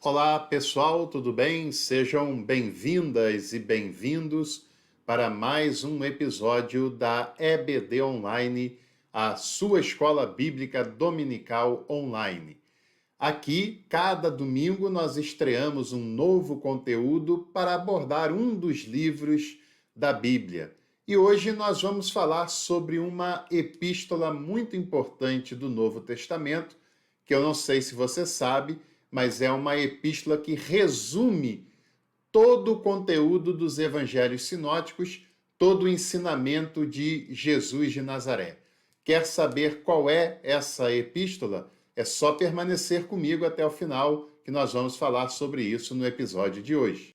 Olá, pessoal, tudo bem? Sejam bem-vindas e bem-vindos para mais um episódio da EBD Online, a sua escola bíblica dominical online. Aqui, cada domingo, nós estreamos um novo conteúdo para abordar um dos livros da Bíblia. E hoje nós vamos falar sobre uma epístola muito importante do Novo Testamento, que eu não sei se você sabe, mas é uma epístola que resume todo o conteúdo dos evangelhos sinóticos, todo o ensinamento de Jesus de Nazaré. Quer saber qual é essa epístola? É só permanecer comigo até o final, que nós vamos falar sobre isso no episódio de hoje.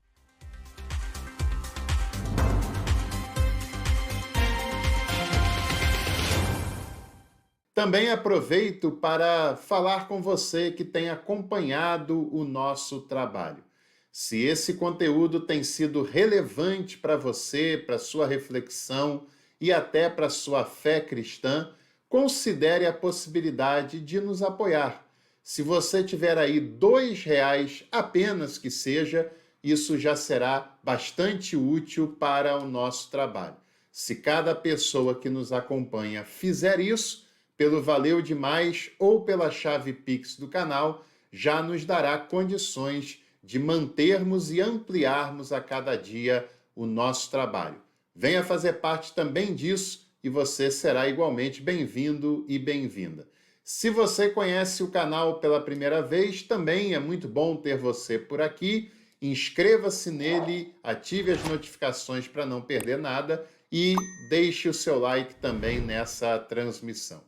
Também aproveito para falar com você que tem acompanhado o nosso trabalho. Se esse conteúdo tem sido relevante para você, para sua reflexão e até para sua fé cristã, considere a possibilidade de nos apoiar. Se você tiver aí R$ 2 apenas que seja, isso já será bastante útil para o nosso trabalho. Se cada pessoa que nos acompanha fizer isso, pelo Valeu Demais ou pela chave Pix do canal, já nos dará condições de mantermos e ampliarmos a cada dia o nosso trabalho. Venha fazer parte também disso e você será igualmente bem-vindo e bem-vinda. Se você conhece o canal pela primeira vez, também é muito bom ter você por aqui. Inscreva-se nele, ative as notificações para não perder nada e deixe o seu like também nessa transmissão.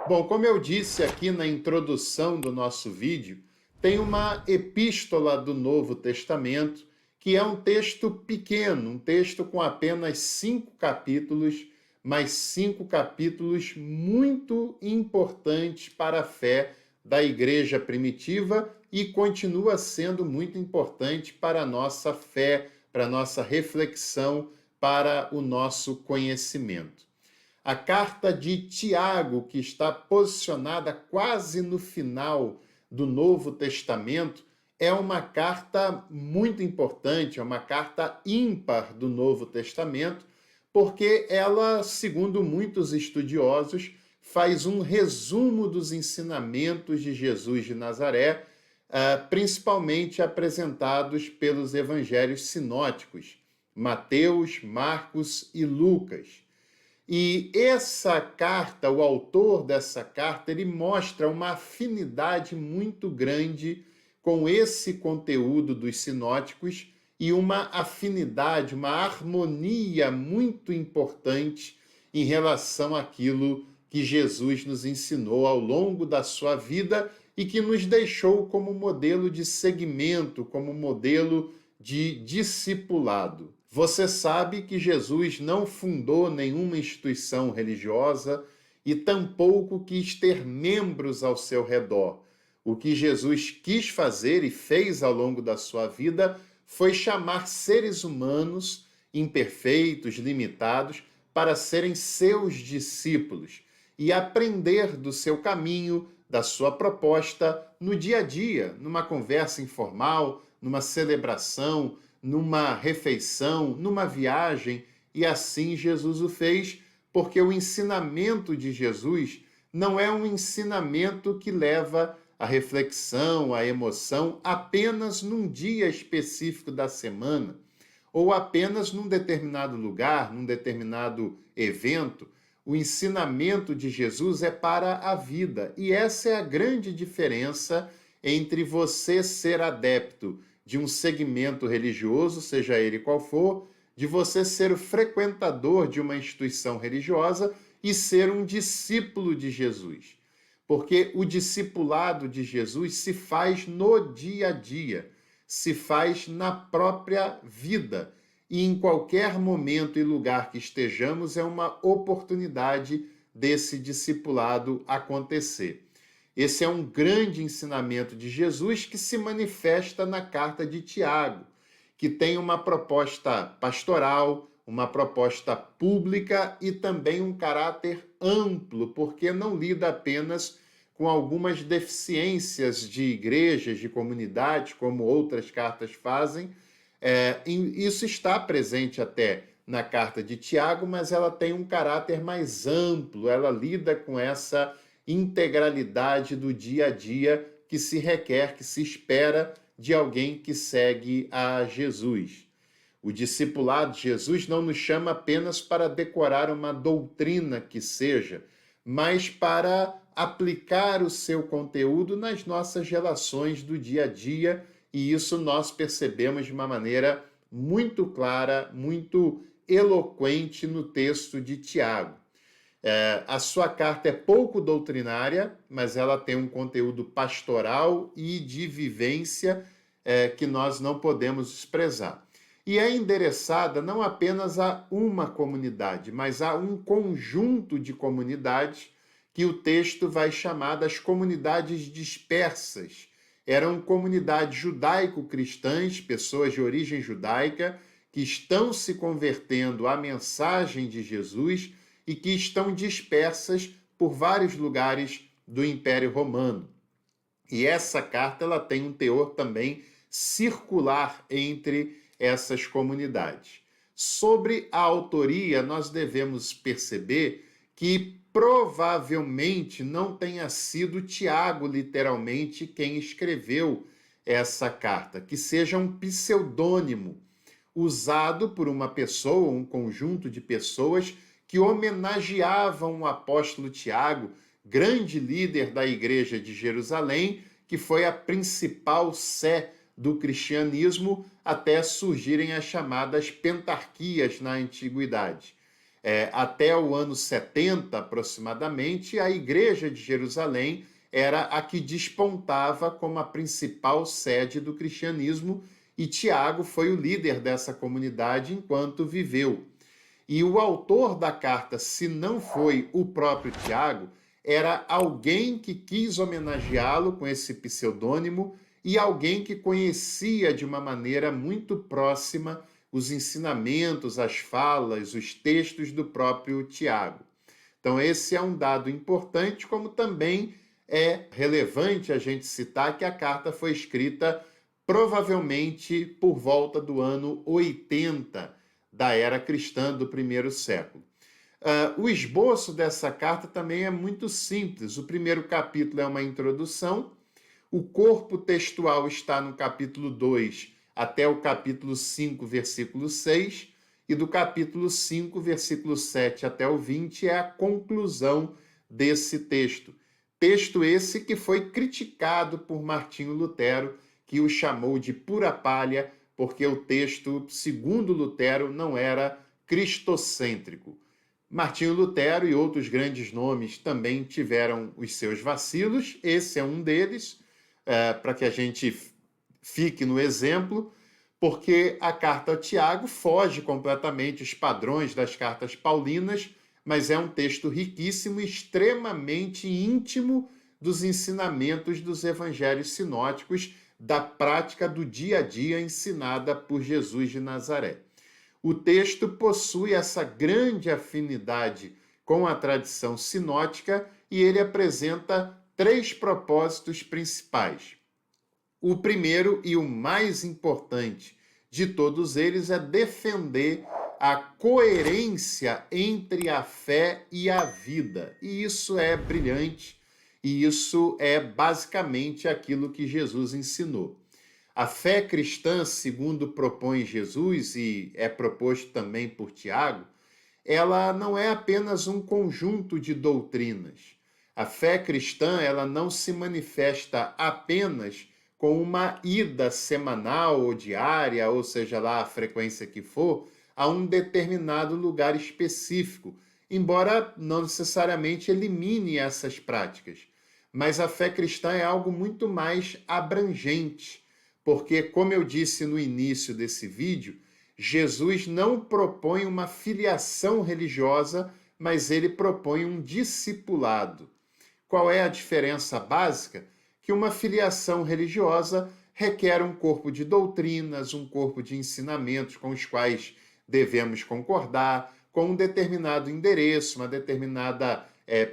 Bom, como eu disse aqui na introdução do nosso vídeo, tem uma epístola do Novo Testamento, que é um texto pequeno, um texto com apenas 5 capítulos, mas 5 capítulos muito importantes para a fé da igreja primitiva e continua sendo muito importante para a nossa fé, para a nossa reflexão, para o nosso conhecimento. A carta de Tiago, que está posicionada quase no final do Novo Testamento, é uma carta muito importante, é uma carta ímpar do Novo Testamento, porque ela, segundo muitos estudiosos, faz um resumo dos ensinamentos de Jesus de Nazaré, principalmente apresentados pelos evangelhos sinóticos, Mateus, Marcos e Lucas. E essa carta, o autor dessa carta, ele mostra uma afinidade muito grande com esse conteúdo dos sinóticos e uma afinidade, uma harmonia muito importante em relação àquilo que Jesus nos ensinou ao longo da sua vida e que nos deixou como modelo de seguimento, como modelo de discipulado. Você sabe que Jesus não fundou nenhuma instituição religiosa e tampouco quis ter membros ao seu redor. O que Jesus quis fazer e fez ao longo da sua vida foi chamar seres humanos imperfeitos, limitados, para serem seus discípulos e aprender do seu caminho, da sua proposta no dia a dia, numa conversa informal, numa celebração, numa refeição, numa viagem, e assim Jesus o fez, porque o ensinamento de Jesus não é um ensinamento que leva à reflexão, à emoção apenas num dia específico da semana, ou apenas num determinado lugar, num determinado evento. O ensinamento de Jesus é para a vida, e essa é a grande diferença entre você ser adepto de um segmento religioso, seja ele qual for, de você ser o frequentador de uma instituição religiosa e ser um discípulo de Jesus. Porque o discipulado de Jesus se faz no dia a dia, se faz na própria vida. E em qualquer momento e lugar que estejamos, é uma oportunidade desse discipulado acontecer. Esse é um grande ensinamento de Jesus que se manifesta na carta de Tiago, que tem uma proposta pastoral, uma proposta pública e também um caráter amplo, porque não lida apenas com algumas deficiências de igrejas, de comunidades, como outras cartas fazem. Isso está presente até na carta de Tiago, mas ela tem um caráter mais amplo, ela lida com essa integralidade do dia a dia que se requer, que se espera de alguém que segue a Jesus. O discipulado de Jesus não nos chama apenas para decorar uma doutrina que seja, mas para aplicar o seu conteúdo nas nossas relações do dia a dia, e isso nós percebemos de uma maneira muito clara, muito eloquente no texto de Tiago. A sua carta é pouco doutrinária, mas ela tem um conteúdo pastoral e de vivência que nós não podemos desprezar. E é endereçada não apenas a uma comunidade, mas a um conjunto de comunidades que o texto vai chamar das comunidades dispersas. Eram comunidades judaico-cristãs, pessoas de origem judaica, que estão se convertendo à mensagem de Jesus e que estão dispersas por vários lugares do Império Romano. E essa carta ela tem um teor também circular entre essas comunidades. Sobre a autoria, nós devemos perceber que provavelmente não tenha sido Tiago, literalmente, quem escreveu essa carta, que seja um pseudônimo usado por uma pessoa, um conjunto de pessoas que homenageavam o apóstolo Tiago, grande líder da igreja de Jerusalém, que foi a principal sé do cristianismo até surgirem as chamadas pentarquias na antiguidade. Até o ano 70, aproximadamente, a igreja de Jerusalém era a que despontava como a principal sede do cristianismo, e Tiago foi o líder dessa comunidade enquanto viveu. E o autor da carta, se não foi o próprio Tiago, era alguém que quis homenageá-lo com esse pseudônimo e alguém que conhecia de uma maneira muito próxima os ensinamentos, as falas, os textos do próprio Tiago. Então, esse é um dado importante, como também é relevante a gente citar que a carta foi escrita provavelmente por volta do ano 80 da era cristã do primeiro século. O esboço dessa carta também é muito simples. O primeiro capítulo é uma introdução, o corpo textual está no capítulo 2 até o capítulo 5, versículo 6, e do capítulo 5, versículo 7 até o 20 é a conclusão desse texto. Texto esse que foi criticado por Martinho Lutero, que o chamou de pura palha, porque o texto, segundo Lutero, não era cristocêntrico. Martinho Lutero e outros grandes nomes também tiveram os seus vacilos, esse é um deles, para que a gente fique no exemplo, porque a carta a Tiago foge completamente os padrões das cartas paulinas, mas é um texto riquíssimo, extremamente íntimo dos ensinamentos dos evangelhos sinóticos, da prática do dia a dia ensinada por Jesus de Nazaré. O texto possui essa grande afinidade com a tradição sinótica e ele apresenta 3 propósitos principais. O primeiro e o mais importante de todos eles é defender a coerência entre a fé e a vida. E isso é brilhante, e isso é basicamente aquilo que Jesus ensinou. A fé cristã, segundo propõe Jesus e é proposto também por Tiago, ela não é apenas um conjunto de doutrinas. A fé cristã, ela não se manifesta apenas com uma ida semanal ou diária, ou seja lá a frequência que for, a um determinado lugar específico, embora não necessariamente elimine essas práticas. Mas a fé cristã é algo muito mais abrangente, porque, como eu disse no início desse vídeo, Jesus não propõe uma filiação religiosa, mas ele propõe um discipulado. Qual é a diferença básica? Que uma filiação religiosa requer um corpo de doutrinas, um corpo de ensinamentos com os quais devemos concordar, com um determinado endereço, uma determinada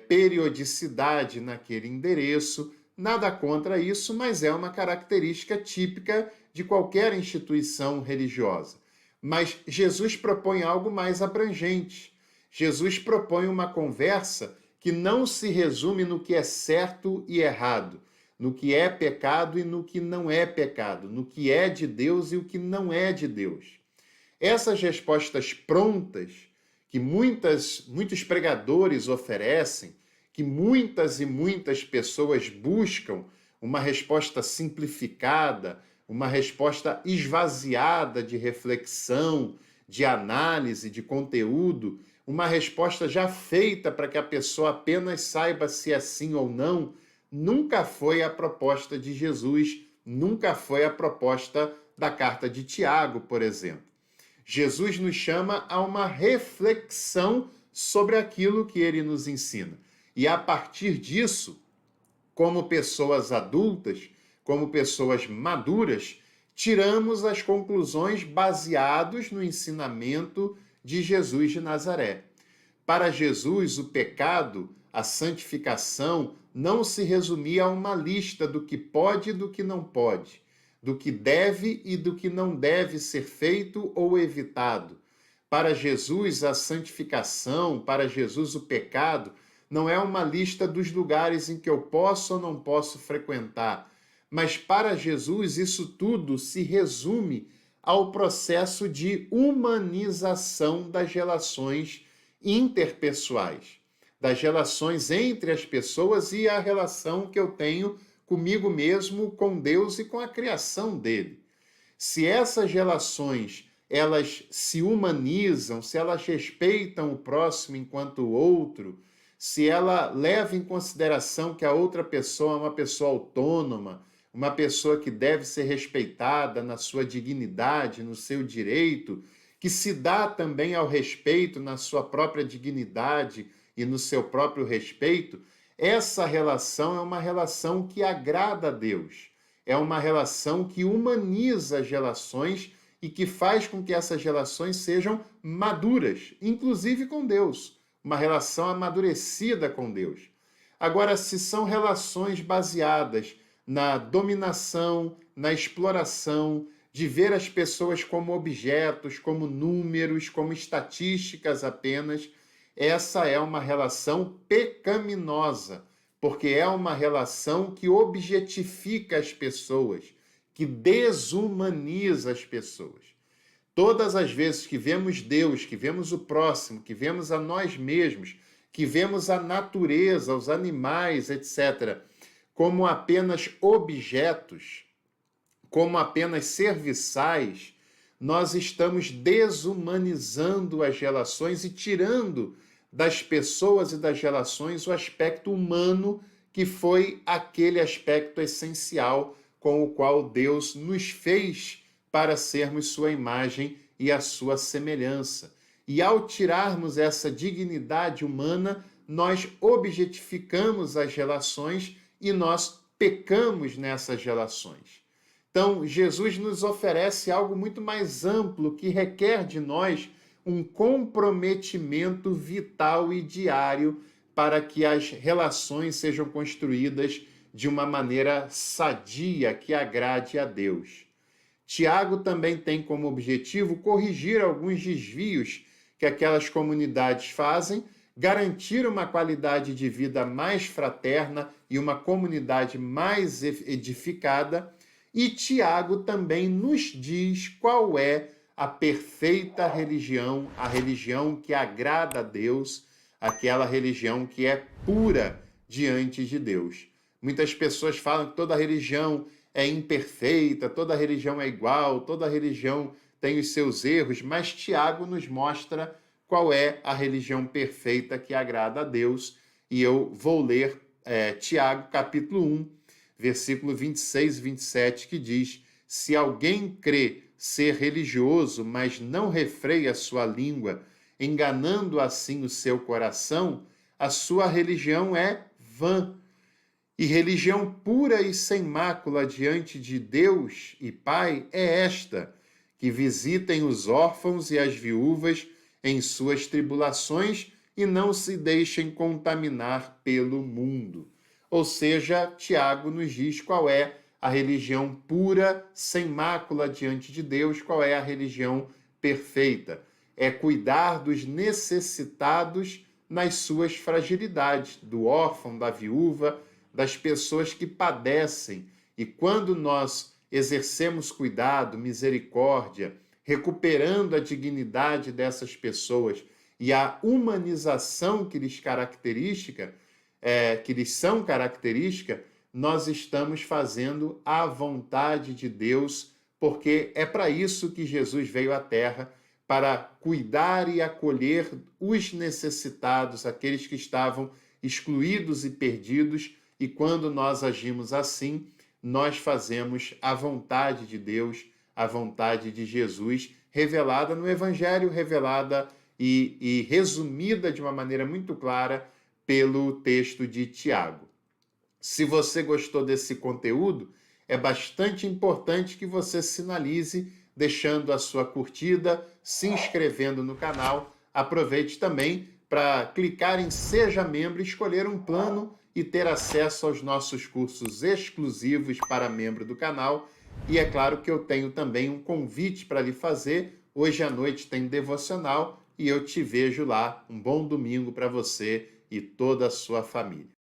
periodicidade naquele endereço. Nada contra isso, mas é uma característica típica de qualquer instituição religiosa. Mas Jesus propõe algo mais abrangente. Jesus propõe uma conversa que não se resume no que é certo e errado, no que é pecado e no que não é pecado, no que é de Deus e o que não é de Deus. Essas respostas prontas que muitos pregadores oferecem, que muitas e muitas pessoas buscam, uma resposta simplificada, uma resposta esvaziada de reflexão, de análise, de conteúdo, uma resposta já feita para que a pessoa apenas saiba se é sim ou não, nunca foi a proposta de Jesus, nunca foi a proposta da carta de Tiago, por exemplo. Jesus nos chama a uma reflexão sobre aquilo que ele nos ensina. E a partir disso, como pessoas adultas, como pessoas maduras, tiramos as conclusões baseadas no ensinamento de Jesus de Nazaré. Para Jesus, o pecado, a santificação, não se resumia a uma lista do que pode e do que não pode, do que deve e do que não deve ser feito ou evitado. Para Jesus, a santificação, para Jesus, o pecado, não é uma lista dos lugares em que eu posso ou não posso frequentar, mas para Jesus isso tudo se resume ao processo de humanização das relações interpessoais, das relações entre as pessoas e a relação que eu tenho comigo mesmo, com Deus e com a criação dele. Se essas relações elas se humanizam, se elas respeitam o próximo enquanto o outro, se ela leva em consideração que a outra pessoa é uma pessoa autônoma, uma pessoa que deve ser respeitada na sua dignidade, no seu direito, que se dá também ao respeito na sua própria dignidade e no seu próprio respeito, essa relação é uma relação que agrada a Deus. É uma relação que humaniza as relações e que faz com que essas relações sejam maduras, inclusive com Deus. Uma relação amadurecida com Deus. Agora, se são relações baseadas na dominação, na exploração, de ver as pessoas como objetos, como números, como estatísticas apenas, essa é uma relação pecaminosa, porque é uma relação que objetifica as pessoas, que desumaniza as pessoas. Todas as vezes que vemos Deus, que vemos o próximo, que vemos a nós mesmos, que vemos a natureza, os animais, etc., como apenas objetos, como apenas serviçais, nós estamos desumanizando as relações e tirando das pessoas e das relações o aspecto humano, que foi aquele aspecto essencial com o qual Deus nos fez para sermos sua imagem e a sua semelhança. E ao tirarmos essa dignidade humana, nós objetificamos as relações e nós pecamos nessas relações. Então, Jesus nos oferece algo muito mais amplo que requer de nós um comprometimento vital e diário para que as relações sejam construídas de uma maneira sadia que agrade a Deus. Tiago também tem como objetivo corrigir alguns desvios que aquelas comunidades fazem, garantir uma qualidade de vida mais fraterna e uma comunidade mais edificada. E Tiago também nos diz qual é a perfeita religião, a religião que agrada a Deus, aquela religião que é pura diante de Deus. Muitas pessoas falam que toda religião é imperfeita, toda religião é igual, toda religião tem os seus erros, mas Tiago nos mostra qual é a religião perfeita que agrada a Deus. E eu vou ler Tiago, capítulo 1, versículo 26 e 27, que diz: se alguém crê ser religioso, mas não refreia a sua língua, enganando assim o seu coração, a sua religião é vã. E religião pura e sem mácula diante de Deus e Pai é esta, que visitem os órfãos e as viúvas em suas tribulações e não se deixem contaminar pelo mundo. Ou seja, Tiago nos diz qual é a religião pura, sem mácula diante de Deus, qual é a religião perfeita. É cuidar dos necessitados nas suas fragilidades, do órfão, da viúva, das pessoas que padecem. E quando nós exercemos cuidado, misericórdia, recuperando a dignidade dessas pessoas e a humanização que lhes que lhes são característica, nós estamos fazendo a vontade de Deus, porque é para isso que Jesus veio à Terra, para cuidar e acolher os necessitados, aqueles que estavam excluídos e perdidos, e quando nós agimos assim, nós fazemos a vontade de Deus, a vontade de Jesus, revelada no Evangelho, revelada e resumida de uma maneira muito clara pelo texto de Tiago. Se você gostou desse conteúdo, é bastante importante que você sinalize deixando a sua curtida, se inscrevendo no canal. Aproveite também para clicar em Seja Membro, escolher um plano e ter acesso aos nossos cursos exclusivos para membro do canal. E é claro que eu tenho também um convite para lhe fazer. Hoje à noite tem devocional e eu te vejo lá. Um bom domingo para você e toda a sua família.